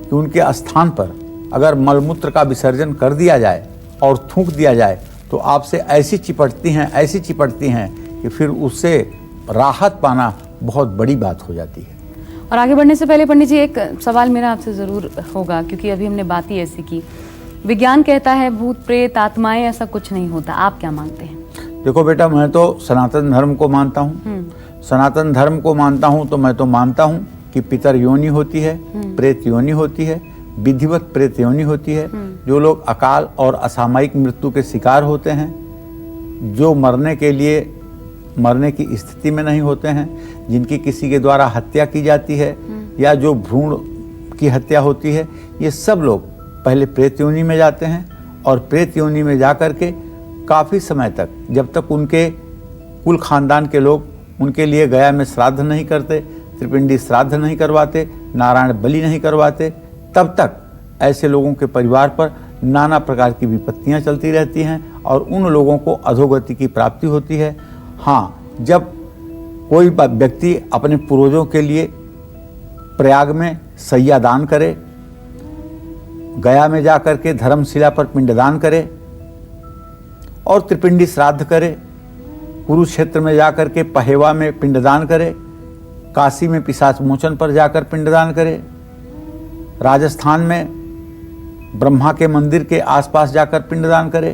कि उनके स्थान पर अगर मलमूत्र का विसर्जन कर दिया जाए और थूक दिया जाए तो आपसे ऐसी चिपटती हैं कि फिर उससे राहत पाना बहुत बड़ी बात हो जाती है। और आगे बढ़ने से पहले पंडित जी एक सवाल मेरा आपसे ज़रूर होगा, क्योंकि अभी हमने बात ही ऐसी की। विज्ञान कहता है भूत प्रेत आत्माएं ऐसा कुछ नहीं होता, आप क्या मानते हैं? देखो बेटा, मैं तो सनातन धर्म को मानता हूँ। सनातन धर्म को मानता हूँ तो मैं तो मानता हूँ कि पितर योनि होती है, प्रेत योनि होती है, विधिवत प्रेत योनि होती है। जो लोग अकाल और असामयिक मृत्यु के शिकार होते हैं, जो मरने की स्थिति में नहीं होते हैं, जिनकी किसी के द्वारा हत्या की जाती है या जो भ्रूण की हत्या होती है, ये सब लोग पहले प्रेत योनि में जाते हैं और प्रेत योनि में जा कर के काफ़ी समय तक, जब तक उनके कुल खानदान के लोग उनके लिए गया में श्राद्ध नहीं करते, त्रिपिंडी श्राद्ध नहीं करवाते, नारायण बलि नहीं करवाते, तब तक ऐसे लोगों के परिवार पर नाना प्रकार की विपत्तियां चलती रहती हैं और उन लोगों को अधोगति की प्राप्ति होती है। हाँ, जब कोई व्यक्ति अपने पूर्वजों के लिए प्रयाग में सैया दान करे, गया में जा कर के धर्मशिला पर पिंडदान करे और त्रिपिंडी श्राद्ध करे, कुरुक्षेत्र में जाकर के पहेवा में पिंडदान करे, काशी में पिशाच मोचन पर जाकर पिंडदान करे, राजस्थान में ब्रह्मा के मंदिर के आसपास जाकर पिंडदान करे,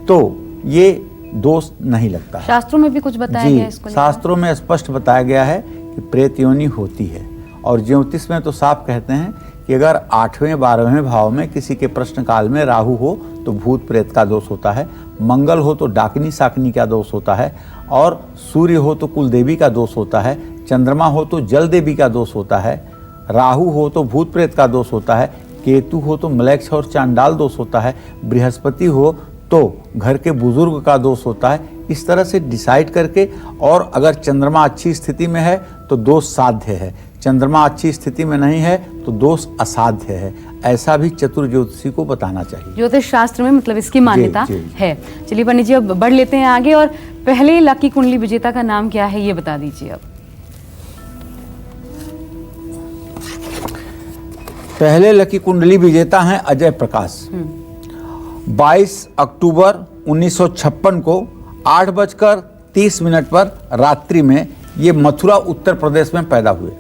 तो ये दोष नहीं लगता है। शास्त्रों में भी कुछ बताया गया है इसको? शास्त्रों में स्पष्ट बताया गया है कि प्रेत योनि होती है। और ज्योतिष में तो साफ कहते हैं कि अगर 8वें 12वें भाव में किसी के प्रश्न काल में राहु हो तो भूत प्रेत का दोष होता है, मंगल हो तो डाकनी साकनी का दोष होता है, और सूर्य हो तो कुल देवी का दोष होता है, चंद्रमा हो तो जल देवी का दोष होता है, राहु हो तो भूत प्रेत का दोष होता है, केतु हो तो मलैक्ष और चांडाल दोष होता है, बृहस्पति हो तो घर के बुजुर्ग का दोष होता है। इस तरह से डिसाइड करके, और अगर चंद्रमा अच्छी स्थिति में है तो दोष साध्य है, चंद्रमा अच्छी स्थिति में नहीं है तो दोष असाध्य है, ऐसा भी चतुर ज्योतिषी को बताना चाहिए। ज्योतिष शास्त्र में मतलब इसकी मान्यता है। चलिए पंडित जी, अब बढ़ लेते हैं आगे, और पहले लकी कुंडली विजेता का नाम क्या है ये बता दीजिए। अब पहले लकी कुंडली विजेता हैं अजय प्रकाश। 22 अक्टूबर 1956 को 8:30 पर रात्रि में ये मथुरा उत्तर प्रदेश में पैदा हुए।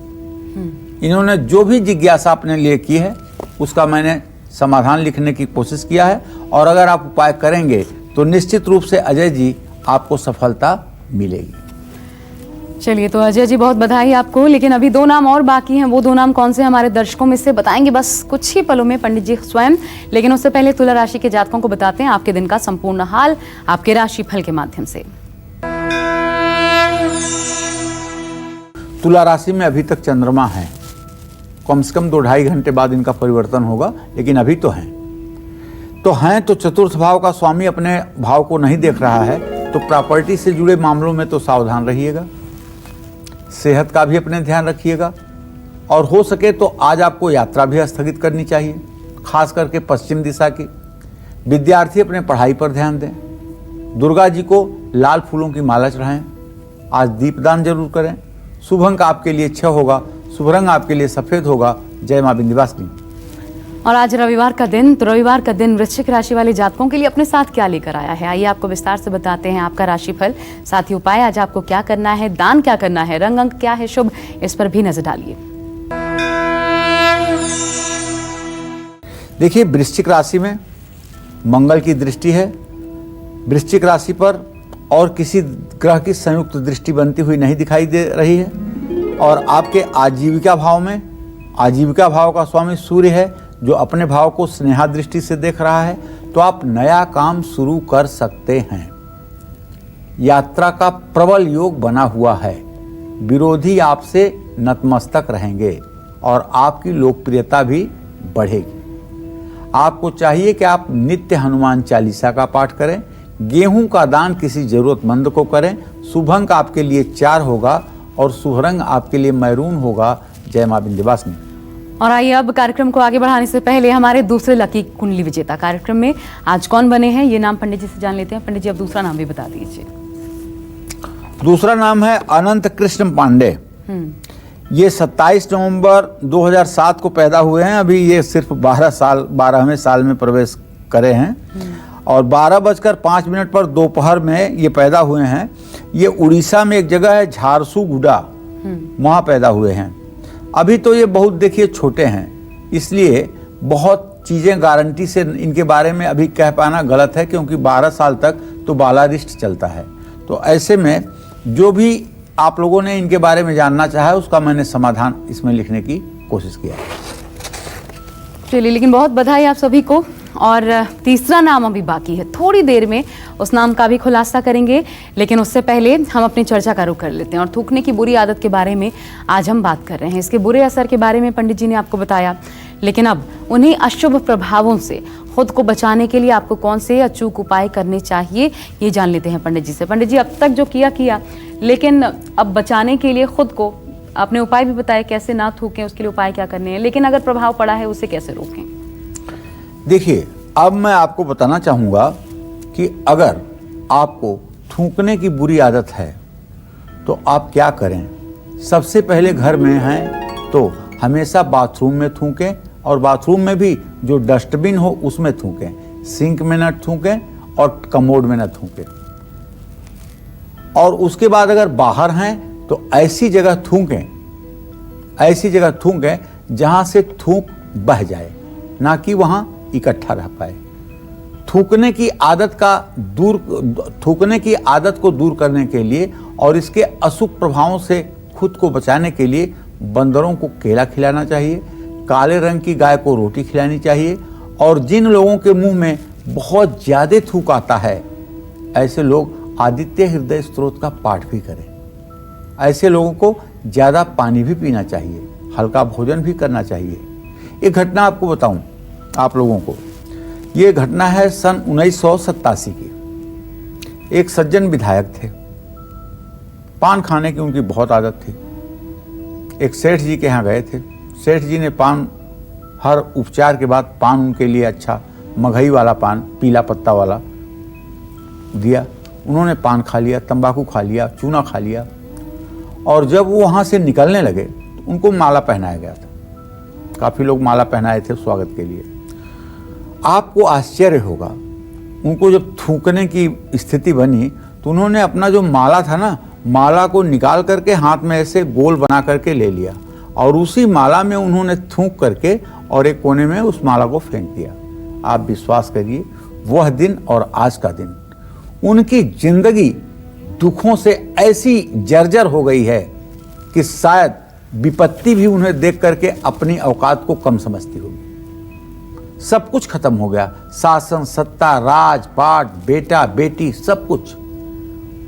इन्होंने जो भी जिज्ञासा अपने लिए की है उसका मैंने समाधान लिखने की कोशिश किया है, और अगर आप उपाय करेंगे तो निश्चित रूप से अजय जी आपको सफलता मिलेगी। चलिए, तो अजय जी बहुत बधाई आपको। लेकिन अभी 2 नाम और बाकी हैं, वो 2 नाम कौन से हमारे दर्शकों में से बताएंगे बस कुछ ही पलों में पंडित जी स्वयं। लेकिन उससे पहले तुला राशि के जातकों को बताते हैं आपके दिन का संपूर्ण हाल आपके राशि फल के माध्यम से। तुला राशि में अभी तक चंद्रमा है, कम से कम 2-2.5 घंटे बाद इनका परिवर्तन होगा, लेकिन अभी तो हैं तो चतुर्थ भाव का स्वामी अपने भाव को नहीं देख रहा है, तो प्रॉपर्टी से जुड़े मामलों में तो सावधान रहिएगा, सेहत का भी अपने ध्यान रखिएगा, और हो सके तो आज आपको यात्रा भी स्थगित करनी चाहिए, खास करके पश्चिम दिशा की। विद्यार्थी अपने पढ़ाई पर ध्यान दें, दुर्गा जी को लाल फूलों की माला चढ़ाएं, आज दीपदान जरूर करें। शुभ अंक आपके लिए 6 होगा, शुभ रंग आपके लिए सफेद होगा। जय मां विंध्यवासिनी। और आज रविवार का दिन, तो रविवार का दिन वृश्चिक राशि वाले जातकों के लिए अपने साथ क्या लेकर आया है, आइए आपको विस्तार से बताते हैं आपका राशिफल, साथ ही उपाय आज आपको क्या करना है, दान क्या करना है, रंग अंक क्या है शुभ, इस पर भी नजर डालिए। देखिए, वृश्चिक राशि में मंगल की दृष्टि है। वृश्चिक राशि पर और किसी ग्रह की संयुक्त दृष्टि बनती हुई नहीं दिखाई दे रही है। और आपके आजीविका भाव में, आजीविका भाव का स्वामी सूर्य है जो अपने भाव को स्नेहा दृष्टि से देख रहा है, तो आप नया काम शुरू कर सकते हैं। यात्रा का प्रबल योग बना हुआ है। विरोधी आपसे नतमस्तक रहेंगे और आपकी लोकप्रियता भी बढ़ेगी। आपको चाहिए कि आप नित्य हनुमान चालीसा का पाठ करें, गेहूं का दान किसी जरूरतमंद को करें। शुभ अंक आपके लिए 4 होगा और शुभ रंग आपके लिए मैरून होगा। जय मां विंध्यवासिनी। और आइए अब कार्यक्रम को आगे बढ़ाने से पहले हमारे दूसरे लकी कुंडली विजेता कार्यक्रम में आज कौन बने हैं ये नाम पंडित जी से जान लेते हैं। पंडित जी अब दूसरा नाम भी बता दीजिए। दूसरा नाम है अनंत कृष्ण पांडे। ये 27 नवंबर 2007 को पैदा हुए हैं। अभी ये सिर्फ 12वें साल में प्रवेश करे हैं और 12:05 पर दोपहर में ये पैदा हुए हैं। ये उड़ीसा में एक जगह है झारसुगुड़ा, वहाँ पैदा हुए हैं। अभी तो ये बहुत देखिए छोटे हैं, इसलिए बहुत चीज़ें गारंटी से इनके बारे में अभी कह पाना गलत है, क्योंकि 12 साल तक तो बालारिष्ट चलता है। तो ऐसे में जो भी आप लोगों ने इनके बारे में जानना चाहा है उसका मैंने समाधान इसमें लिखने की कोशिश किया। चलिए, लेकिन बहुत बधाई आप सभी को। और तीसरा नाम अभी बाकी है, थोड़ी देर में उस नाम का भी खुलासा करेंगे, लेकिन उससे पहले हम अपनी चर्चा का रुख कर लेते हैं। और थूकने की बुरी आदत के बारे में आज हम बात कर रहे हैं। इसके बुरे असर के बारे में पंडित जी ने आपको बताया, लेकिन अब उन्हीं अशुभ प्रभावों से खुद को बचाने के लिए आपको कौन से अचूक उपाय करने चाहिए ये जान लेते हैं पंडित जी से। पंडित जी, अब तक जो किया, लेकिन अब बचाने के लिए खुद को अपने उपाय भी बताए, कैसे ना थूकें, उसके लिए उपाय क्या करने हैं, लेकिन अगर प्रभाव पड़ा है उसे कैसे रोकें। देखिए, अब मैं आपको बताना चाहूँगा कि अगर आपको थूकने की बुरी आदत है तो आप क्या करें। सबसे पहले घर में हैं तो हमेशा बाथरूम में थूकें, और बाथरूम में भी जो डस्टबिन हो उसमें थूकें। सिंक में न थूकें और कमोड में न थूकें। और उसके बाद अगर बाहर हैं तो ऐसी जगह थूकें जहां से थूक बह जाए, ना कि वहां इकट्ठा रह पाए। थूकने की आदत को दूर करने के लिए और इसके अशुभ प्रभावों से खुद को बचाने के लिए बंदरों को केला खिलाना चाहिए, काले रंग की गाय को रोटी खिलानी चाहिए। और जिन लोगों के मुंह में बहुत ज्यादा थूक आता है, ऐसे लोग आदित्य हृदय स्तोत्र का पाठ भी करें। ऐसे लोगों को ज्यादा पानी भी पीना चाहिए, हल्का भोजन भी करना चाहिए। एक घटना आपको बताऊं आप लोगों को। ये घटना है सन 1987 की। एक सज्जन विधायक थे, पान खाने की उनकी बहुत आदत थी। एक सेठ जी के यहाँ गए थे। सेठ जी ने पान, हर उपचार के बाद पान उनके लिए अच्छा मगही वाला पान, पीला पत्ता वाला दिया। उन्होंने पान खा लिया, तंबाकू खा लिया, चूना खा लिया। और जब वो वहाँ से निकलने लगे तो उनको माला पहनाया गया था। काफ़ी लोग माला पहनाए थे स्वागत के लिए। आपको आश्चर्य होगा, उनको जब थूकने की स्थिति बनी तो उन्होंने अपना जो माला था ना, माला को निकाल करके हाथ में ऐसे गोल बना करके ले लिया और उसी माला में उन्होंने थूक करके और एक कोने में उस माला को फेंक दिया। आप विश्वास करिए, वह दिन और आज का दिन उनकी जिंदगी दुखों से ऐसी जर्जर हो गई है कि शायद विपत्ति भी उन्हें देख करके अपनी औकात को कम समझती होगी। सब कुछ खत्म हो गया, शासन, सत्ता, राज पाट, बेटा बेटी, सब कुछ।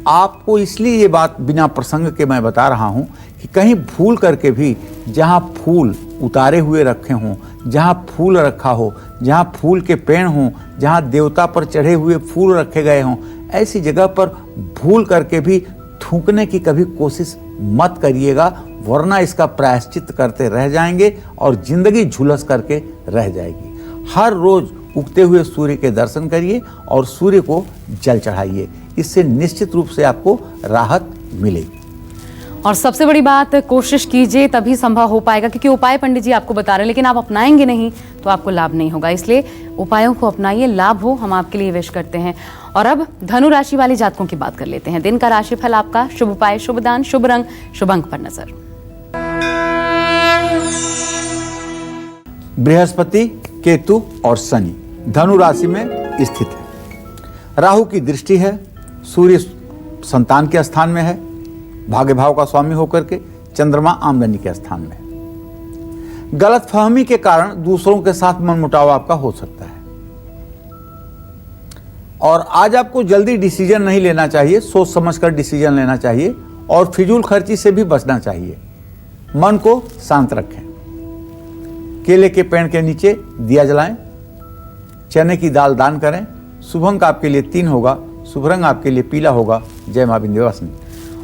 आपको इसलिए ये बात बिना प्रसंग के मैं बता रहा हूं कि कहीं भूल करके भी जहां फूल उतारे हुए रखे हों, जहां फूल रखा हो, जहां फूल के पेड़ हों, जहां देवता पर चढ़े हुए फूल रखे गए हों, ऐसी जगह पर भूल करके भी थूकने की कभी कोशिश मत करिएगा, वरना इसका प्रायश्चित करते रह जाएंगे और जिंदगी झुलस करके रह जाएगी। हर रोज उगते हुए सूर्य के दर्शन करिए और सूर्य को जल चढ़ाइए, इससे निश्चित रूप से आपको राहत मिलेगी। और सबसे बड़ी बात, कोशिश कीजिए तभी संभव हो पाएगा, क्योंकि उपाय पंडित जी आपको बता रहे हैं, लेकिन आप अपनाएंगे नहीं तो आपको लाभ नहीं होगा। इसलिए उपायों को अपनाइए, लाभ हो, हम आपके लिए विश करते हैं। और अब धनु राशि वाले जातकों की बात कर लेते हैं। दिन का राशिफल आपका, शुभ उपाय, शुभ दान, शुभ रंग, शुभ अंक पर नजर। बृहस्पति, केतु और शनि धनु राशि में स्थित है। राहु की दृष्टि है, सूर्य संतान के स्थान में है, भाग्य भाव का स्वामी होकर के। चंद्रमा आमदनी के स्थान में है। गलतफहमी के कारण दूसरों के साथ मनमुटाव आपका हो सकता है। और आज आपको जल्दी डिसीजन नहीं लेना चाहिए, सोच समझकर डिसीजन लेना चाहिए और फिजूल खर्ची से भी बचना चाहिए। मन को शांत रखें। केले के पेड़ के नीचे दिया जलाएं, चने की दाल दान करें। शुभ अंक आपके लिए 3 होगा, शुभ रंग आपके लिए पीला होगा। जय मां विंध्यवासिनी।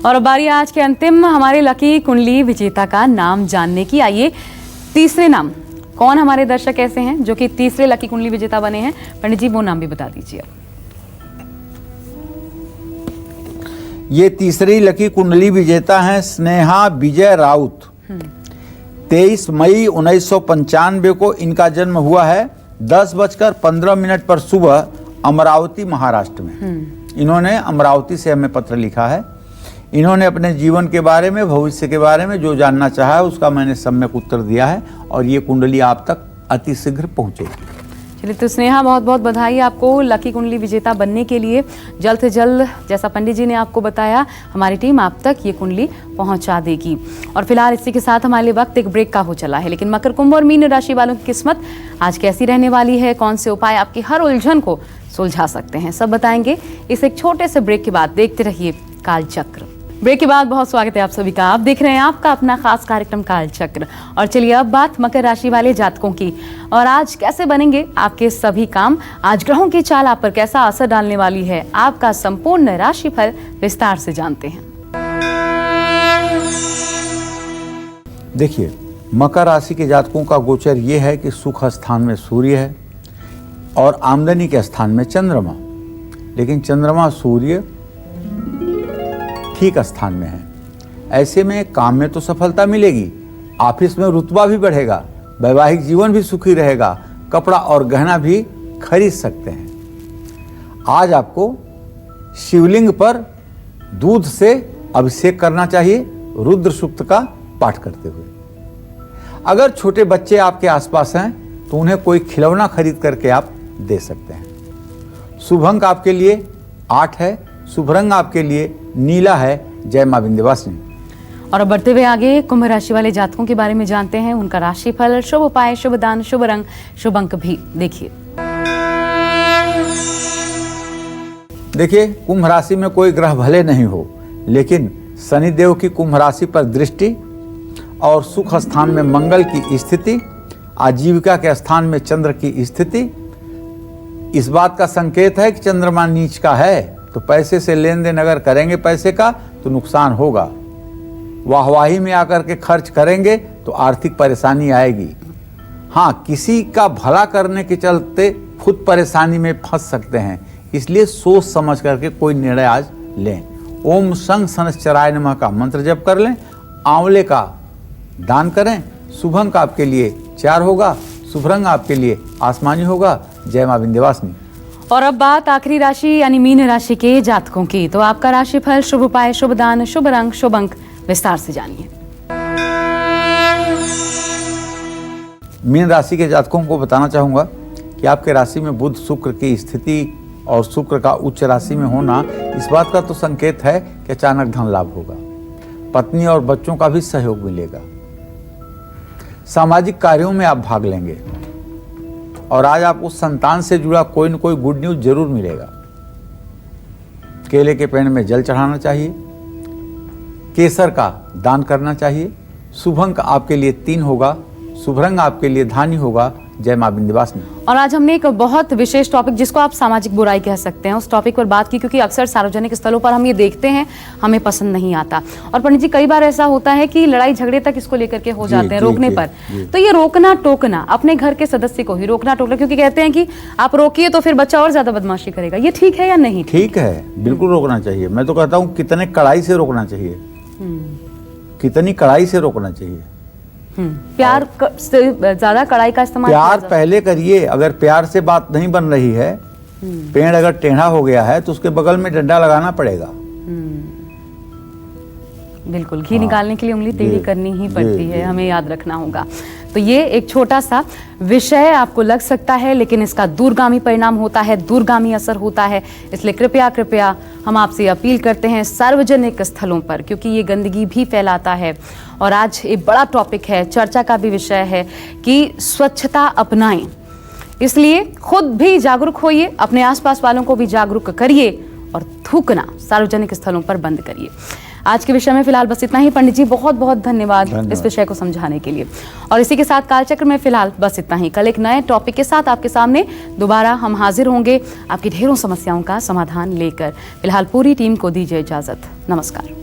और अब बारी आज के अंतिम हमारे लकी कुंडली विजेता का नाम जानने की। आइए तीसरे नाम, कौन हमारे दर्शक ऐसे हैं जो कि तीसरे लकी कुंडली विजेता बने हैं? पंडित जी वो नाम भी बता दीजिए। ये तीसरी लकी कुंडली विजेता हैं स्नेहा विजय राउत। 23 मई 1995 को इनका जन्म हुआ है। 10:15 पर सुबह अमरावती महाराष्ट्र में। इन्होंने अमरावती से हमें पत्र लिखा है। इन्होंने अपने जीवन के बारे में, भविष्य के बारे में जो जानना चाहा है उसका मैंने सम्यक उत्तर दिया है और ये कुंडली आप तक अति शीघ्र पहुंचेगी। चलिए तो स्नेहा बहुत बहुत बधाई आपको लकी कुंडली विजेता बनने के लिए। जल्द से जल्द जैसा पंडित जी ने आपको बताया हमारी टीम आप तक ये कुंडली पहुंचा देगी। और फिलहाल इसी के साथ हमारे लिए वक्त एक ब्रेक का हो चला है, लेकिन मकर, कुंभ और मीन राशि वालों की किस्मत आज कैसी रहने वाली है, कौन से उपाय आपकी हर उलझन को सुलझा सकते हैं, सब बताएंगे इस एक छोटे से ब्रेक के बाद। देखते रहिए कालचक्र। ब्रेक के बाद बहुत स्वागत है आप सभी का। आप देख रहे हैं आपका अपना खास कार्यक्रम कालचक्र। और चलिए अब बात मकर राशि वाले जातकों की। और आज कैसे बनेंगे आपके सभी काम, आज ग्रहों की चाल आप पर कैसा असर डालने वाली है, आपका संपूर्ण राशिफल विस्तार से जानते हैं। देखिए, मकर राशि के जातकों का गोचर ये है कि सुख स्थान में सूर्य है और आमदनी के स्थान में चंद्रमा। लेकिन चंद्रमा सूर्य ठीक स्थान में है। ऐसे में काम में तो सफलता मिलेगी, ऑफिस में रुतबा भी बढ़ेगा, वैवाहिक जीवन भी सुखी रहेगा, कपड़ा और गहना भी खरीद सकते हैं। आज आपको शिवलिंग पर दूध से अभिषेक करना चाहिए, रुद्र सूक्त का पाठ करते हुए। अगर छोटे बच्चे आपके आसपास हैं तो उन्हें कोई खिलौना खरीद करके आप दे सकते हैं। शुभ अंक आपके लिए 8 है, शुभ रंग आपके लिए नीला है। जय मां विंध्यवासिनी। और अब बढ़ते हुए आगे कुंभ राशि वाले जातकों के बारे में जानते हैं, उनका राशिफल, शुभ उपाय, शुभ दान, शुभ रंग, शुभ अंक भी देखिए। देखिए, कुंभ राशि में कोई ग्रह भले नहीं हो, लेकिन शनिदेव की कुंभ राशि पर दृष्टि और सुख स्थान में मंगल की स्थिति, आजीविका के स्थान में चंद्र की स्थिति इस बात का संकेत है कि चंद्रमा नीच का है, तो पैसे से लेन देन अगर करेंगे पैसे का तो नुकसान होगा। वाहवाही में आकर के खर्च करेंगे तो आर्थिक परेशानी आएगी। हाँ, किसी का भला करने के चलते खुद परेशानी में फंस सकते हैं, इसलिए सोच समझ करके कोई निर्णय आज लें। ओम शं शनश्चराय नमः का मंत्र जप कर लें, आंवले का दान करें। शुभ अंक आपके लिए 4 होगा, शुभ रंग आपके लिए आसमानी होगा। जय मां विंध्यवासिनी। और अब बात आखिरी राशि यानी मीन राशि के जातकों की। तो आपका राशिफल, शुभ उपाय, शुभ दान, शुभ रंग, शुभ अंक विस्तार से जानिए। मीन राशि के जातकों को बताना चाहूंगा कि आपके राशि में बुध शुक्र की स्थिति और शुक्र का उच्च राशि में होना इस बात का तो संकेत है कि अचानक धन लाभ होगा। पत्नी और बच्चों का भी सहयोग मिलेगा। सामाजिक कार्यों में आप भाग लेंगे और आज आपको संतान से जुड़ा कोई न कोई गुड न्यूज जरूर मिलेगा। केले के पेड़ में जल चढ़ाना चाहिए, केसर का दान करना चाहिए। शुभ अंक आपके लिए 3 होगा, शुभ रंग आपके लिए धानी होगा। जय मां विंध्यवासिनी। और आज हमने एक बहुत विशेष टॉपिक, जिसको आप सामाजिक बुराई कह सकते हैं, उस टॉपिक पर बात की, क्योंकि अक्सर सार्वजनिक स्थलों पर हम ये देखते हैं, हमें पसंद नहीं आता। और पंडित जी, कई बार ऐसा होता है कि लड़ाई झगड़े तक इसको लेकर के हो जाते हैं रोकने पर। तो ये रोकना टोकना, अपने घर के सदस्य को ही रोकना टोकना, क्योंकि कहते हैं कि आप रोकिए तो फिर बच्चा और ज्यादा बदमाशी करेगा, ये ठीक है या नहीं? ठीक है, बिल्कुल रोकना चाहिए। मैं तो कहता हूँ कितने कड़ाई से रोकना चाहिए, कितनी कड़ाई से रोकना चाहिए। प्यार से ज्यादा कड़ाई का इस्तेमाल। प्यार पहले करिए। अगर प्यार से बात नहीं बन रही है, पेड़ अगर टेढ़ा हो गया है तो उसके बगल में डंडा लगाना पड़ेगा। बिल्कुल, घी निकालने के लिए उंगली टेढ़ी करनी ही पड़ती है, हमें याद रखना होगा। तो ये एक छोटा सा विषय आपको लग सकता है, लेकिन इसका दूरगामी परिणाम होता है, दूरगामी असर होता है। इसलिए कृपया कृपया हम आपसे अपील करते हैं सार्वजनिक स्थलों पर, क्योंकि ये गंदगी भी फैलाता है। और आज एक बड़ा टॉपिक है, चर्चा का भी विषय है कि स्वच्छता अपनाएं। इसलिए खुद भी जागरूक होइए, अपने आसपास वालों को भी जागरूक करिए और थूकना सार्वजनिक स्थलों पर बंद करिए। आज के विषय में फिलहाल बस इतना ही। पंडित जी बहुत बहुत धन्यवाद इस विषय को समझाने के लिए। और इसी के साथ कालचक्र में फिलहाल बस इतना ही। कल एक नए टॉपिक के साथ आपके सामने दोबारा हम हाजिर होंगे, आपकी ढेरों समस्याओं का समाधान लेकर। फिलहाल पूरी टीम को दीजिए इजाजत। नमस्कार।